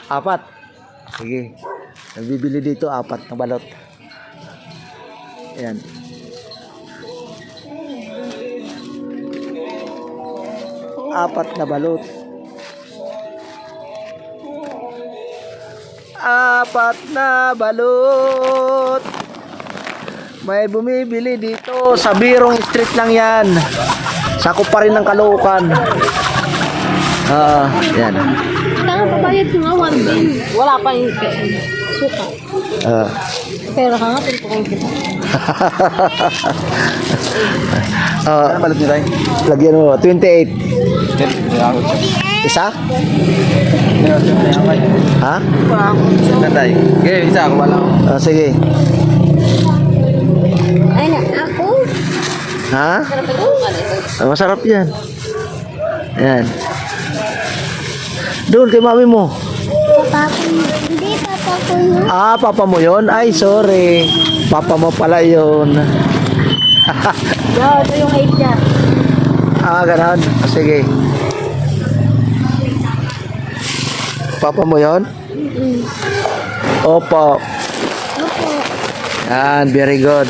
Apat. Sige. Nagbibili dito 4 na balot. Ayan. Apat na balot. 4 na balot. May bumibili dito sa Birong Street lang yan. Sakop pa rin ng Caloocan. Yan. Tanga pabayad ko nga 1 din. Wala pa yung suka. Pero ka nga, pinto ko yung kita. Balat nyo tayo? Lagyan mo, 28. Isa? Ha? Tatay. Okay, isa ako wala. Sige. Ay na, ako. Ha? Sarap ito. Masarap yan. Yan. Doon kay mami mo. Papa ko. Hindi, papa ko yun. Papa mo yun? Ay, sorry. Papa mo pala yun. Ito yung 8 niya. Ganon. Sige. Papa mo yun? Opo. Opo. Yan, very good.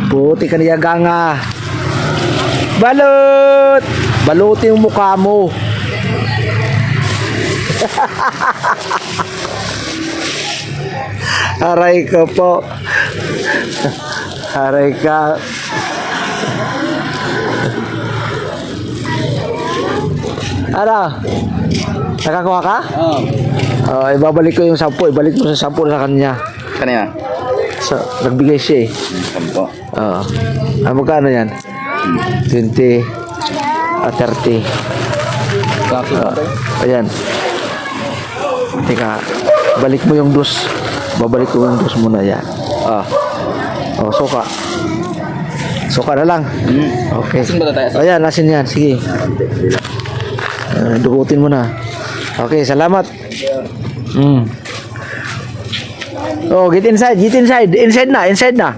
Puti ka niya ganga. Balot! Balutin yung mukha mo. Aray ko po. Aray ka. Ano? Nakakuha ka? Oo. Ibabalik ko yung 10. Ibalik mo sa 10 sa kanya. Kanina? Nagbigay siya eh. Sampo. Oo. Magkano yan? 20. 30. Bakit tayo? Ayan. Teka. Balik mo yung dos. Babalik ko yung dos muna yan. Suka. Suka na lang. Okay. Asin ba tayo? Ayan, asin yan. Sige. Dukutin mo na. Okay, salamat. Get inside. Get inside. Inside na. Inside na.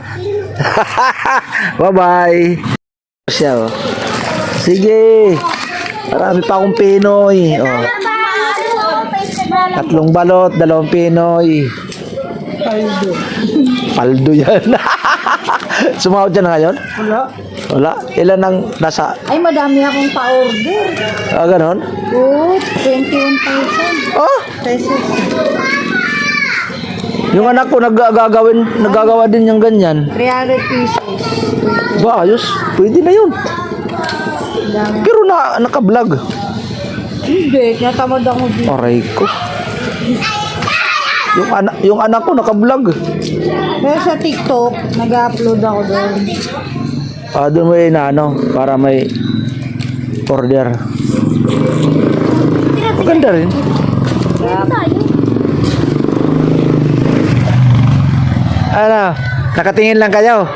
Bye-bye. Siya, oh. Sige. Marami pa akong Pinoy. 3 balot, 2 Pinoy. Paldo yan. Sumahod dyan na ngayon? Wala. Ilan ang nasa... Ay, madami akong pa-order. Ganon? Oh, 21,000 pesos. Yung anak ko nagagawa din yung ganyan. 300 pesos. Ba, ayos. Pwede na yun. Pero naka-vlog. Hindi, natamad ako dito. Aray ko. Yung anak ko naka-vlog. Pero sa TikTok, nag-upload ako doon. Doon mo para may order. Maganda rin. Nakatingin lang kayo.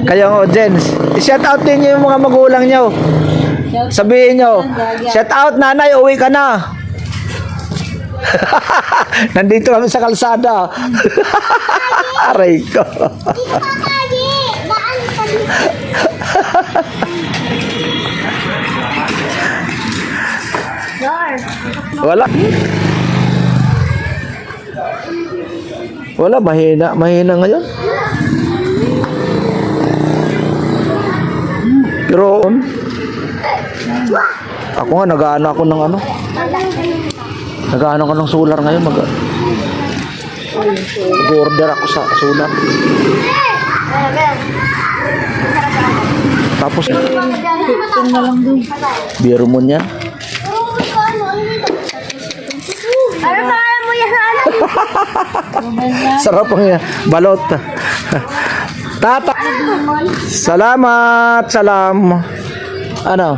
Kayong audience. I-shout out din niyo yung mga magulang niyo. Sabihin niyo, shout out nanay, uwi ka na. Nandito kami sa kalsada. Aray ko. Wala. Wala, mahina ngayon. Pero ako nga nag-aano ako ng nag-aano ko ng solar ngayon. Mag-order ako sa solar. Tapos biro mo niyan. Ano pangalan mo yan? Sarap ang balot. Tata. Salamat. Salam. Ano?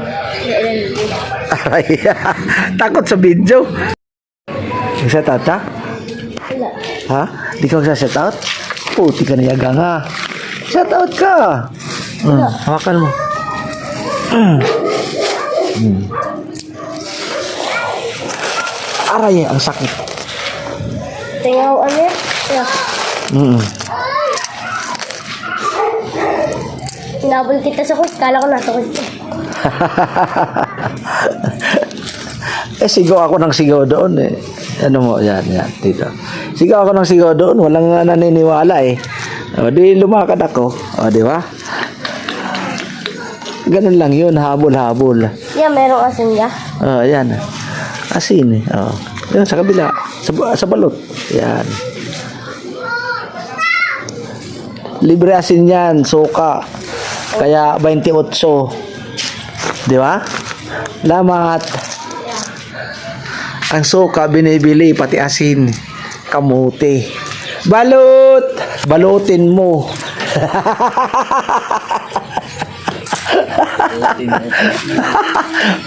Aray. Takot sa video. Sa tata? Ha? Di ka mag-shout out? Puti ka na yaga nga. Shout out ka. Hawakan mo. Aray, ang sakit. Tingaw ulit. Sinabol kita sa kus, kala ko nasa kus. Eh, sigaw ako ng sigaw doon eh. Ano mo, yan, dito. Sigaw ako ng sigaw doon, walang naniniwala eh. O, di lumakad ako. O, di ba? Ganun lang yun, habol-habol. Yan, merong asin niya. O, yan. Asin eh. O. Yan, sa kabila. Sa balot. Yan. Libre asin yan, suka. Kaya 28. Di ba? Salamat. Ang suka binibili, pati asin. Kamuti. Balot! Balutin mo.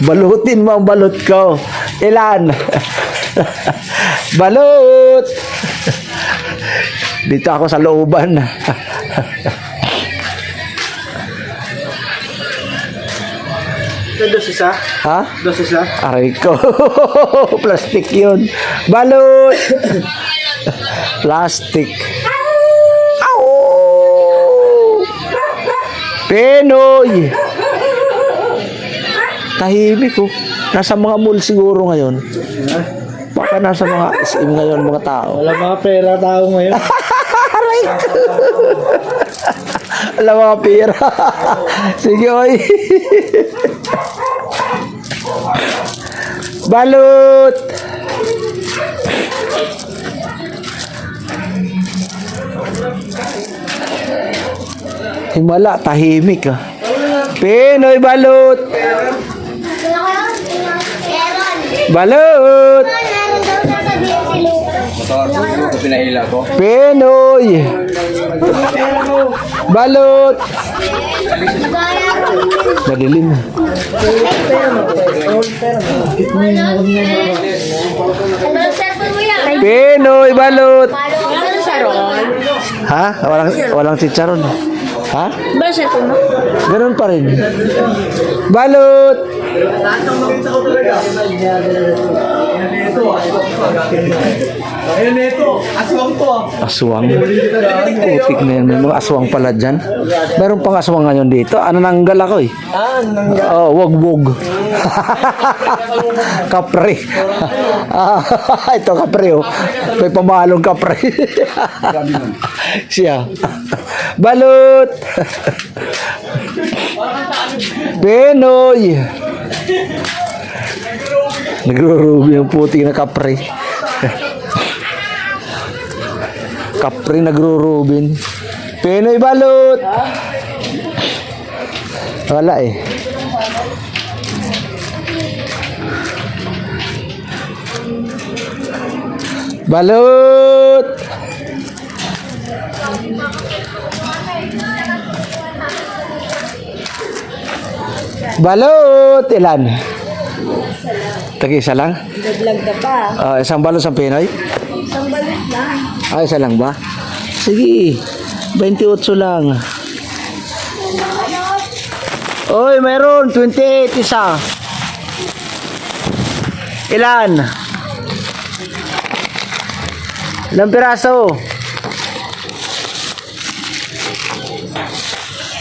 Balutin mo ang balot ko. Ilan? Balot! Dito ako sa looban. Dos isa? Ha? Dos isa? Aray ko. Plastic yun. Balot! Plastic. Ow! Penoy! Tahimik ko. Nasa mga mall siguro ngayon. Baka nasa mga SM ngayon mga tao. Wala mga pera tao ngayon. Aray ko. Wala mga pera. Sige, oy. Balot! Himala, tahimik ah. Pinoy balot! Balot! Ito pinahila ko. Pinoy! Balot! Madilim. Pinoy balot! Ha? Walang chicharon. Ha? Ganun pa rin. Balot! Aswang to ah. Aswang. Putik na yan. May mga aswang pala dyan. Meron pang aswang ngayon dito. Ano nanggal ako eh. Oh, wog-wog. Kapre. Ito kapre oh. May pamalong kapre. Siya. Balot. Benoy. Nagro-ruby ang puti na kapre. Kapre nagro-rubin. Penoy balot. Wala eh. Balot. Balot. Ilan? Tag-isa lang? Naglag ka pa. Isang balot sa Pinoy? Isang balit lang. Isa lang ba? Sige. 28 lang. Oy, meron. 28 isa. Ilan? Ilang piraso?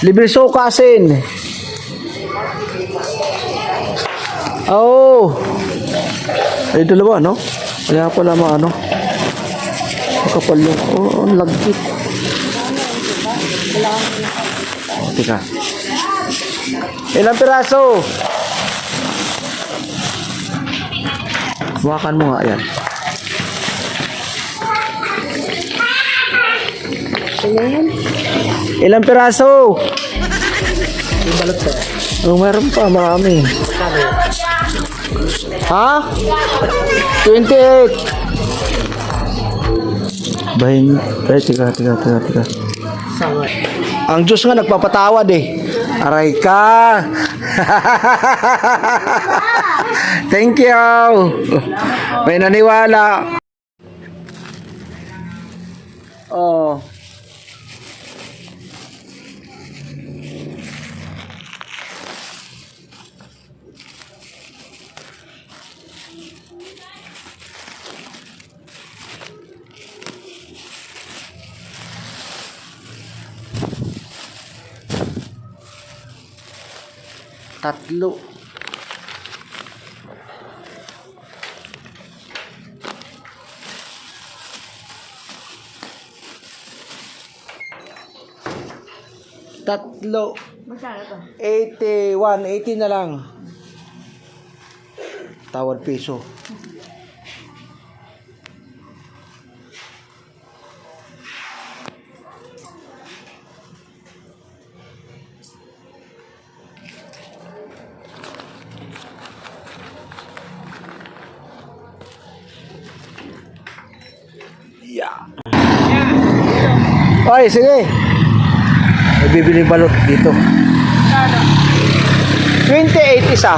Libre suka asin. Oh. Ay, dalawa, no? Kaya pala ano. Makapal yung, ang lagkit. Oh, tika. Ilang piraso? Hawakan mo nga, yan. Ilang piraso? Oh, meron pa, marami. Ha? 28. Bahin. Ay, tiga. Ang Diyos nga nagpapatawad eh. Aray ka. Thank you. May naniwala. Oh. Tatlo. Tatlo. Magkano to? 81, 80 na lang. Tawad piso. Yeah. Oy, sige. May bibili balot dito. 28 isa.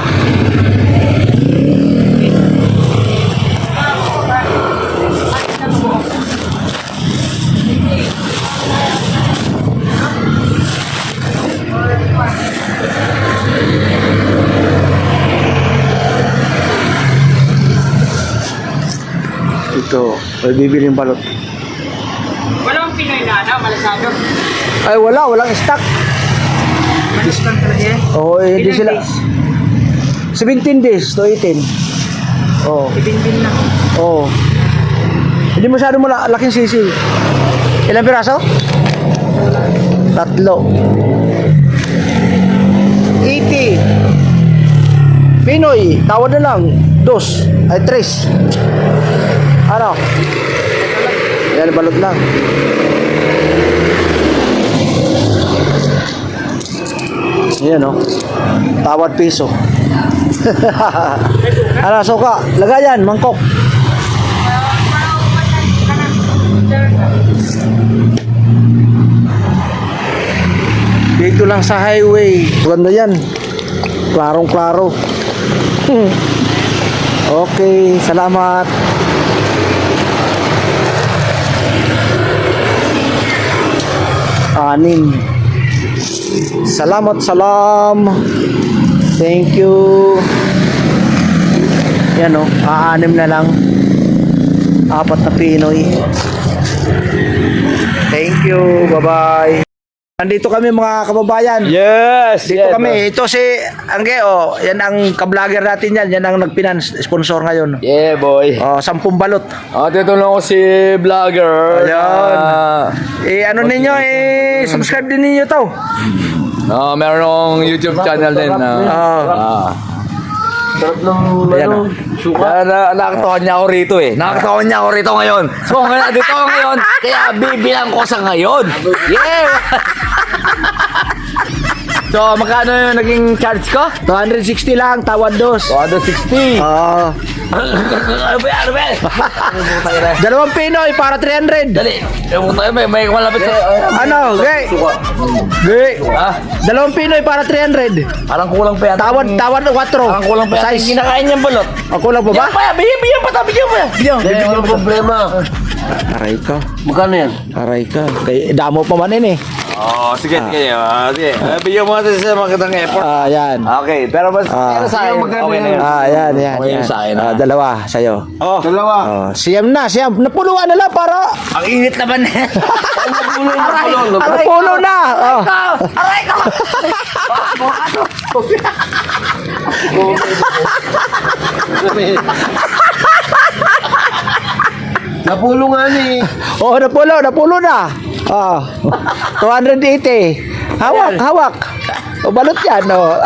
Ito, may bibiling balot. Walang Pinoy na ano, malasado. Ay, walang stock. Malasado talaga yan. Oo, hindi sila. 17 days to 18. Oo. Ibinbin na. Oo. Hindi masyado laking sisi. Ilang piraso? Tatlo. 80. Pinoy, tawad na lang. 2 ay 3. Ano? Yan, balot lang. Yan, oh. Tawad piso. Ano, suka? Lagayan, mangkok. Dito lang sa highway. Ganda yan. Klarong-klaro. Okay, salamat. Anim. Salamat, salam. Thank you. Yan o, aanim na lang. 4 na Pinoy. Thank you, bye-bye. Nandito kami mga kababayan. Yes! Dito kami. Ito si Angge, oh. Yan ang ka-vlogger natin yan. Yan ang nag-finance sponsor ngayon. Yeah, boy. Oh, 10 balot. Tutulong ko si vlogger. Ayun. Ano ninyo, subscribe din ninyo to. Meron akong YouTube channel din. Sarap ng Suka. Nakakatawa niya ako rito eh. Nakakatawa niya ako rito ngayon. So, dito ako ngayon, kaya bibilang ko sa ngayon. Yeah! So, magkano yung naging charge ko? 260 lang, tawad 2. 260. Oh. Ano ba yan? Ano ba yan? Dalawang Pinoy para 300. Dali. May malapit sa... Ano, gay? Gay. Ha? Dalawang Pinoy para 300. Parang kulang pa yan. Tawad 4. Parang kulang pa yan. Size. Kinakain niyang balot. Kulang pa ba? Bigyan pa ta. Bigyan pa. Bigyan. Walang problema. Aray ka. Magkano yan? Aray ka. Kay damo pa man yun eh. Sige. Sige. Bigyan mo natin sa makitang effort. Yan. Okay, pero sa akin, okay na yun. Yan. Okay yun sa akin, Dalawa sa'yo. Dalawa. Siyam na. Napuluan na lang para. Ang init naman eh. Napulo na. Aray ko! Napulo nga ni. Napulo na. 280. Hawak. O balot yan, no.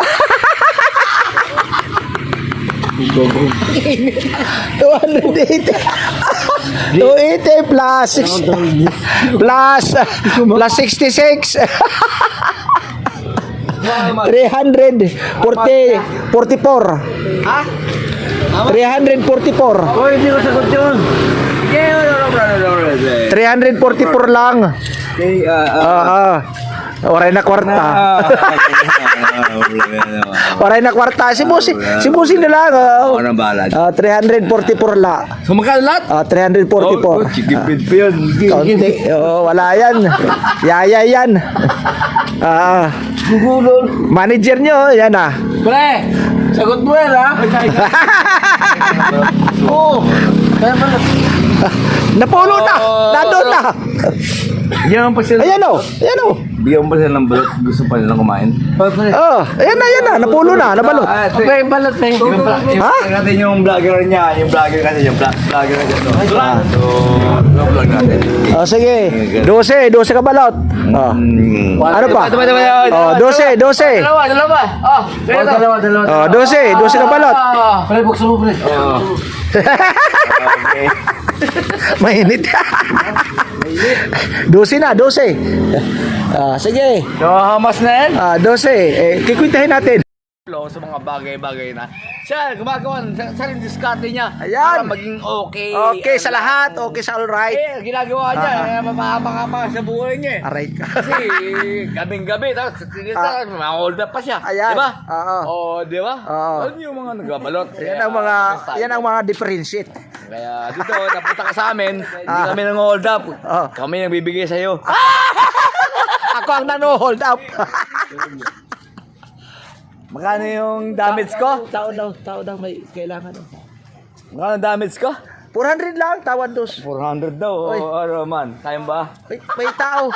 280. 280 plus 66. 344. Ha? 344. Hoy, hindi ko sagot yun. 344 lang. Okay, Oray na kwarta. Oray na kwarta. Si Busi na lang. Ako nang bahala. 344 lang. So, magkano lahat? 344. Chikipid pa yun. Kaunti. Wala yan. Yaya yan. Manager nyo, yan ah. Pre, sagot mo yan ha? Oo. Kaya pala. Napulo na. Nandun na. Bigyan mo pa sila. Ayan o. Ayan o. Bigyan mo pa sila ng balot. Gusto pa nilang kumain. Oh, ayan na. Napulo na. Nabalot. Okay, balot na yung Ha? natin yung vlogger niya. Yung vlogger kasi yung vlogger niya. So, yung vlog natin. Oh, sige. 12 ka balot. Oh. Ano pa? Oh, 12. Dalawa. Oh, dalawa. Oh, 12 ka balot. Pre, buksan mo, pre. Okay. Mainit. 12 na. Ah, sige. So, hamas na yan. 12. Kikwintahin natin. Sa mga bagay-bagay na siya gumagawa sa rin diskarte niya Ayan. para maging okay. Okay sa lahat. Okay sa all right. Ginagawa niya, mapahaba pa sa buhay niya. Aray ka. Kasi gabing-gabi, tapos ma-hold up pa siya. Ayan. Di ba? Oo. Di ba? Oo. Ano yung mga nagbabalot? Yan ang mga differentiate. Kaya dito, napunta ka sa amin, hindi kami nang hold up. Kami nang bibigay sa'yo. Ako ang nano-hold up. Magkano yung damage ko? Tao daw may kailangan. Magkano damage ko? 400 lang, tawan dos. 400 daw. Oy. Ano man? Kaya ba? May tao.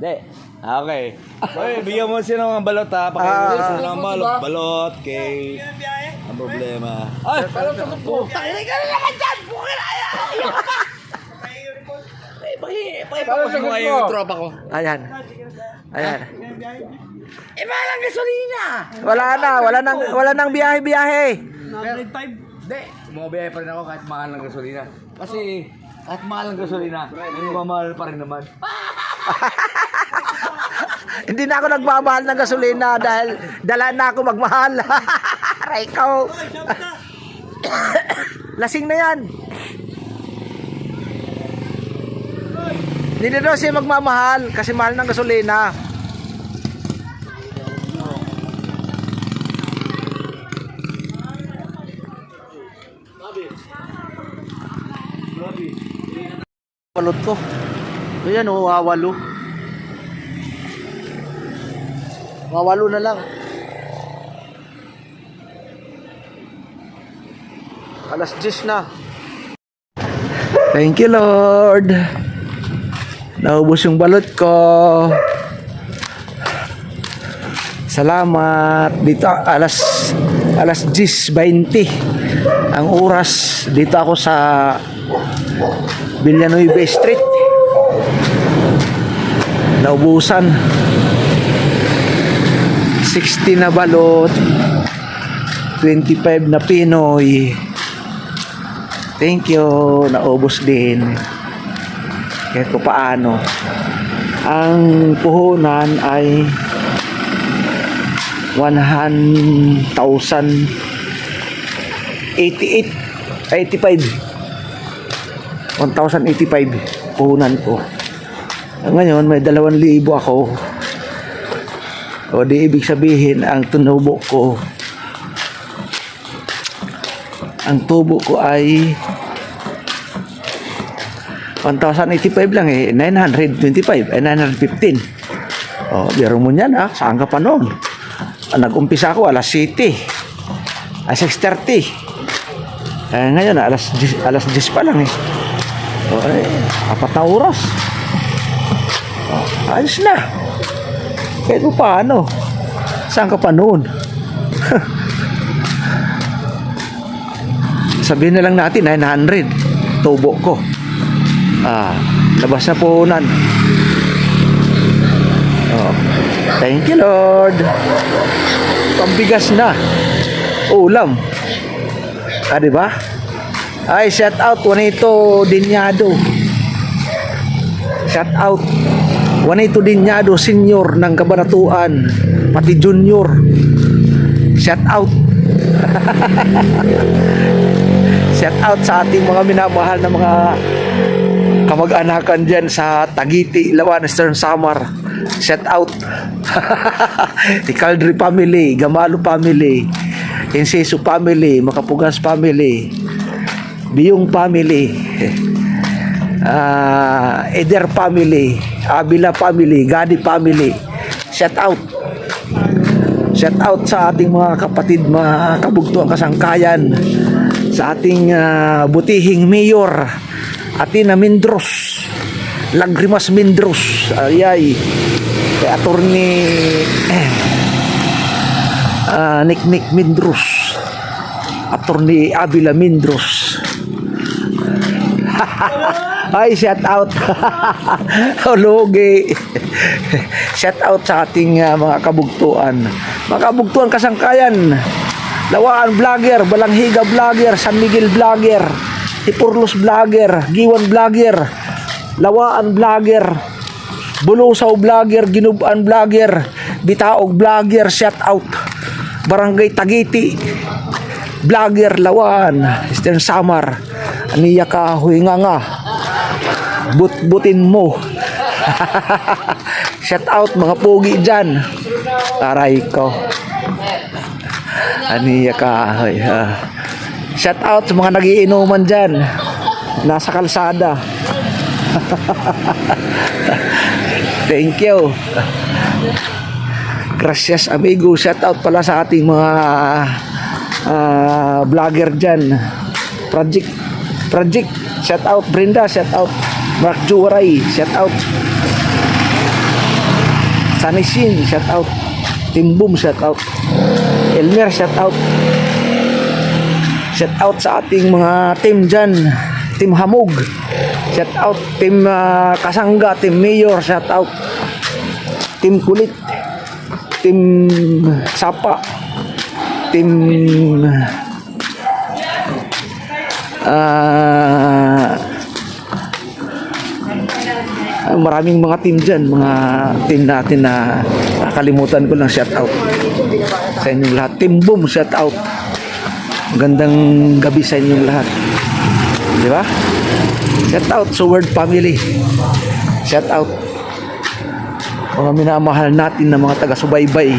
Hindi. Okay. Oy, bigyan mo sila ng balot ha. Pakinggan sila ng balot. Balot kay... Ang problema. Ay! Balot sa kupo. Takinig ka na naman dyan! Bukin na! Iyak ka pa! Pakipapasok mo kayo yung tropa ko. Ayan. Malang gasolina! Wala nang biyahe-biyahe. Hindi. Bumabiyahe pa rin ako kahit mahal ng gasolina. Kasi kahit mahal ng gasolina, may mamahal pa rin naman. Hindi na ako nagmamahal ng gasolina dahil dala na ako magmahal. Aray ko. Lasing na yan. Hindi na daw siya magmamahal kasi mahal ng gasolina. Balot ko. Ayan o, wawalo. Wawalo na lang. Alas 10 na. Thank you, Lord. Naubos yung balot ko. Salamat. Dito alas 10:20 ang oras. Dito ako sa Villanueva Street. Naubusan. 60 na balot. 25 na Pinoy. Thank you. Naubos din. Kahit pa paano. Ang puhunan ay 1,085 puhunan ko. Ngayon may 2,000 ako. O di ibig sabihin ang tunubo ko, ang tubo ko ay 1,085 lang eh. 925 915. O biro mo yan ha. Saan ka pa noon? Nag-umpisa ako alas 7 6:30. Ngayon alas 10 pa lang eh. O, 4 na oras. O, ayos na. Kahit mo paano. Saan ka pa noon? Sabihin na lang natin 900 tubo ko. Labas na puhunan. Oh, thank you, Lord. Pambigas na. Ulam. Diba? Ay, shout out Juanito Dinyado. Shout out Juanito Dinyado Senior ng Kabanatuan, pati Junior. Shout out. Shout out sa ating mga minamahal na mga kamag-anakan dyan sa Tagiti, Ilawan, Eastern Samar. Shout out. The Caldri family, Gamalo family, Inseso family, Makapugas family, Biyong family, Eder family, Abila family, Gadi family. Shout out. Shout out sa ating mga kapatid, mga kabugtuang kasangkayan, sa ating butihing mayor, Atina Mindros, Lagrimas Mindros. Ayay. Kay attorney Nick Mindros. Attorney Avila Mindros. Ay, shout out. Ologi. Shout out sa ating mga kabugtuan. Mga kabugtuan kasangkayan. Lawaan vlogger, Balanghiga vlogger, San Miguel vlogger, Hipurlos vlogger, Giwan vlogger, Lawaan vlogger, Bulusaw vlogger, Ginuban vlogger, Bitaog vlogger, shout out. Barangay Tagiti vlogger, Lawaan, Eastern Samar, Aniya ka huinganga, butin mo. Shout out mga pogi dyan. Aray ko. Aniya ka. Shout out sa mga nagiinuman dyan. Nasa kalsada. Thank you. Gracias amigo. Shout out pala sa ating mga vlogger dyan. Project. Shout out Brenda. Shout out Mark Juwaray. Shout out Sanisin. Shout out Timbum. Shout out Elmer. Shout out. Shout out sa ating mga team dyan. Team Hamog. Shout out Team Kasangga. Team Mayor. Shout out Team Kulit. Team Sapa. Team maraming mga team dyan, mga team natin na nakalimutan ko lang. Shout out sa inyong lahat. Team Boom, shout out. Magandang gabi sa inyong lahat, di ba? Shout out sa Word Family. Shout out mga minamahal natin na mga taga-subaybay.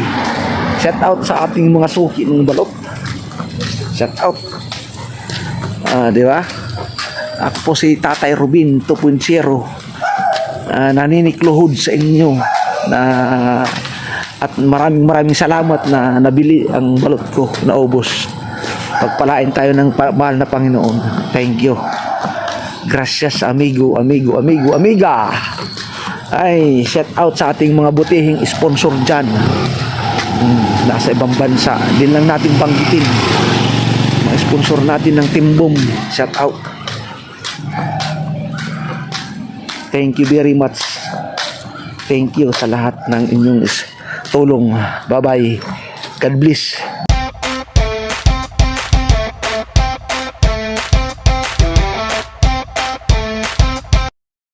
Shout out sa ating mga suki ng balot. Shout out. Di ba? Ako po si Tatay Rubin 2.0. Naninikluhod sa inyo na at maraming salamat na nabili ang balot ko, naubos. Pagpalain tayo ng mahal na Panginoon. Thank you. Gracias amigo, amiga. Ay, shout out sa ating mga butihing sponsor dyan. Nasa ibang bansa. Din lang natin banggitin. Mga sponsor natin ng Timbum. Shout out. Thank you very much. Thank you sa lahat ng inyong tulong. Bye-bye. God bless.